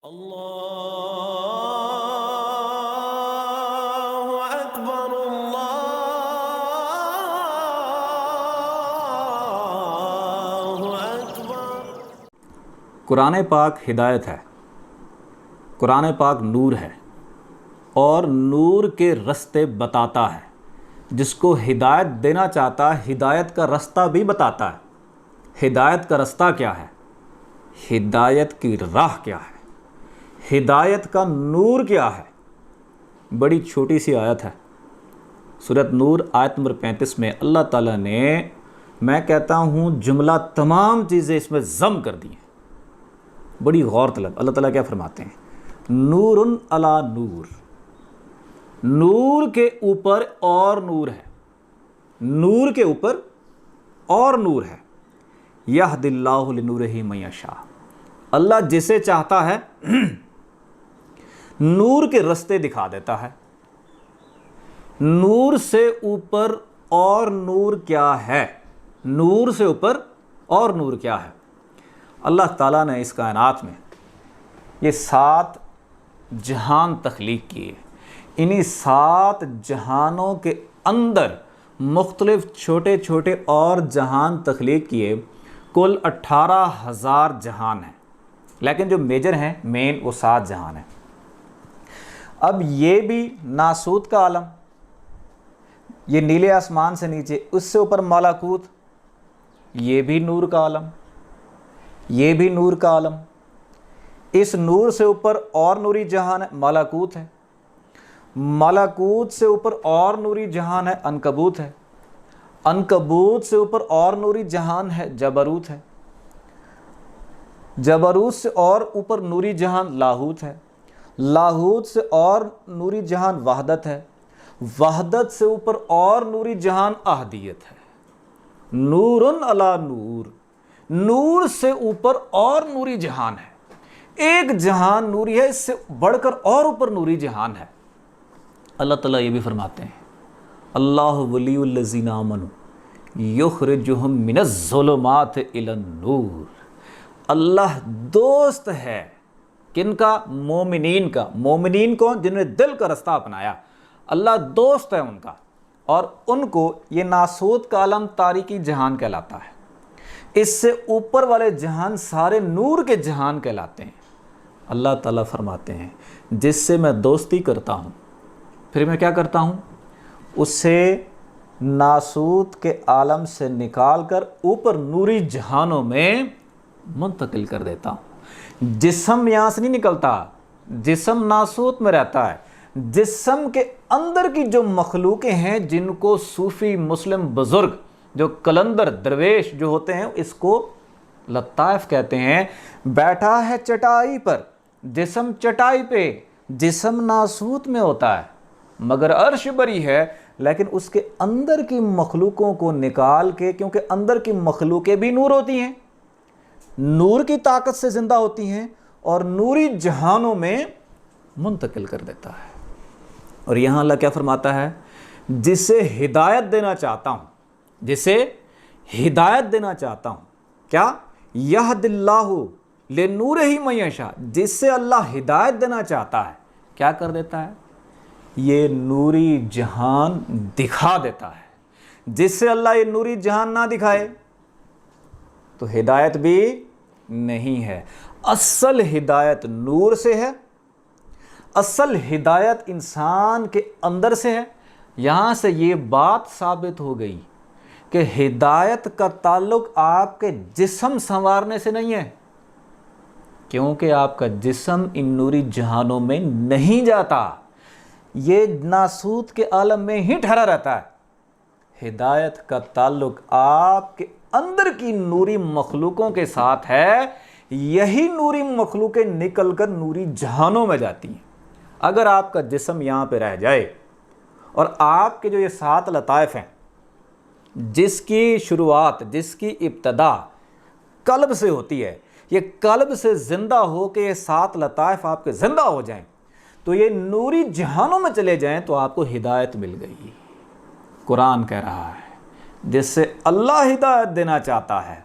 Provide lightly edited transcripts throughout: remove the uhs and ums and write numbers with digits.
اللہ اکبر اللہ اکبر۔ قرآن پاک ہدایت ہے، قرآن پاک نور ہے اور نور کے رستے بتاتا ہے۔ جس کو ہدایت دینا چاہتا ہے ہدایت کا رستہ بھی بتاتا ہے۔ ہدایت کا رستہ کیا ہے؟ ہدایت کی راہ کیا ہے؟ ہدایت کا نور کیا ہے؟ بڑی چھوٹی سی آیت ہے، سورۃ نور آیت نمبر 35 میں اللہ تعالیٰ نے، میں کہتا ہوں جملہ تمام چیزیں اس میں ضم کر دی ہیں۔ بڑی غور طلب۔ اللہ تعالیٰ کیا فرماتے ہیں؟ نور علی نور، نور کے اوپر اور نور ہے، نور کے اوپر اور نور ہے۔ یہدی اللہ لنورہ من یشاء، اللہ جسے چاہتا ہے نور کے رستے دکھا دیتا ہے۔ نور سے اوپر اور نور کیا ہے؟ نور سے اوپر اور نور کیا ہے؟ اللہ تعالیٰ نے اس کائنات میں یہ 7 جہان تخلیق کیے۔ انہی 7 جہانوں کے اندر مختلف چھوٹے چھوٹے اور جہان تخلیق کیے۔ کل 18,000 جہان ہیں، لیکن جو میجر ہیں مین وہ 7 جہان ہیں۔ اب یہ بھی ناسوت کا عالم، یہ نیلے آسمان سے نیچے، اس سے اوپر مالاکوت، یہ بھی نور کا عالم، یہ بھی نور کا عالم۔ اس نور سے اوپر اور نوری جہان ہے، مالاکوت ہے۔ مالاکوت سے اوپر اور نوری جہان ہے، عنکبوت ہے۔ عنکبوت سے اوپر اور نوری جہان ہے، جبروت ہے۔ جبروت سے اور اوپر نوری جہان لاہوت ہے۔ لاہوت سے اور نوری جہان وحدت ہے۔ وحدت سے اوپر اور نوری جہان احدیت ہے۔ نور علی نور، نور سے اوپر اور نوری جہان ہے۔ ایک جہان نوری ہے، اس سے بڑھ کر اور اوپر نوری جہان ہے۔ اللہ تعالیٰ یہ بھی فرماتے ہیں، اللہ ولی الذین آمنوا یخرجہم من الظلمات الی النور۔ اللہ دوست ہے کن کا؟ مومنین کا۔ مومنین کون؟ جنہوں نے دل کا رستہ اپنایا۔ اللہ دوست ہے ان کا، اور ان کو یہ ناسوت کا عالم تاریکی جہان کہلاتا ہے۔ اس سے اوپر والے جہان سارے نور کے جہان کہلاتے ہیں۔ اللہ تعالیٰ فرماتے ہیں جس سے میں دوستی کرتا ہوں، پھر میں کیا کرتا ہوں؟ اسے ناسوت کے عالم سے نکال کر اوپر نوری جہانوں میں منتقل کر دیتا ہوں۔ جسم یہاں سے نہیں نکلتا، جسم ناسوت میں رہتا ہے۔ جسم کے اندر کی جو مخلوقیں ہیں، جن کو صوفی مسلم بزرگ جو قلندر درویش جو ہوتے ہیں اس کو لطائف کہتے ہیں، بیٹھا ہے چٹائی پر، جسم چٹائی پہ، جسم ناسوت میں ہوتا ہے مگر عرش بری ہے، لیکن اس کے اندر کی مخلوقوں کو نکال کے، کیونکہ اندر کی مخلوقیں بھی نور ہوتی ہیں، نور کی طاقت سے زندہ ہوتی ہیں، اور نوری جہانوں میں منتقل کر دیتا ہے۔ اور یہاں اللہ کیا فرماتا ہے؟ جسے ہدایت دینا چاہتا ہوں، جسے ہدایت دینا چاہتا ہوں، کیا؟ یہدی اللہ لنورہ من یشاء، جس سے اللہ ہدایت دینا چاہتا ہے کیا کر دیتا ہے؟ یہ نوری جہان دکھا دیتا ہے۔ جس سے اللہ یہ نوری جہان نہ دکھائے تو ہدایت بھی نہیں ہے۔ اصل ہدایت نور سے ہے، اصل ہدایت انسان کے اندر سے ہے۔ یہاں سے یہ بات ثابت ہو گئی کہ ہدایت کا تعلق آپ کے جسم سنوارنے سے نہیں ہے، کیونکہ آپ کا جسم ان نوری جہانوں میں نہیں جاتا، یہ ناسوت کے عالم میں ہی ٹھہرا رہتا ہے۔ ہدایت کا تعلق آپ کے اندر کی نوری مخلوقوں کے ساتھ ہے۔ یہی نوری مخلوقیں نکل کر نوری جہانوں میں جاتی ہیں۔ اگر آپ کا جسم یہاں پہ رہ جائے اور آپ کے جو یہ 7 لطائف ہیں، جس کی شروعات، جس کی ابتدا قلب سے ہوتی ہے، یہ قلب سے زندہ ہو کے یہ 7 لطائف آپ کے زندہ ہو جائیں تو یہ نوری جہانوں میں چلے جائیں تو آپ کو ہدایت مل گئی۔ قرآن کہہ رہا ہے جس سے اللہ ہدایت دینا چاہتا ہے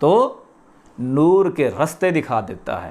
تو نور کے رستے دکھا دیتا ہے۔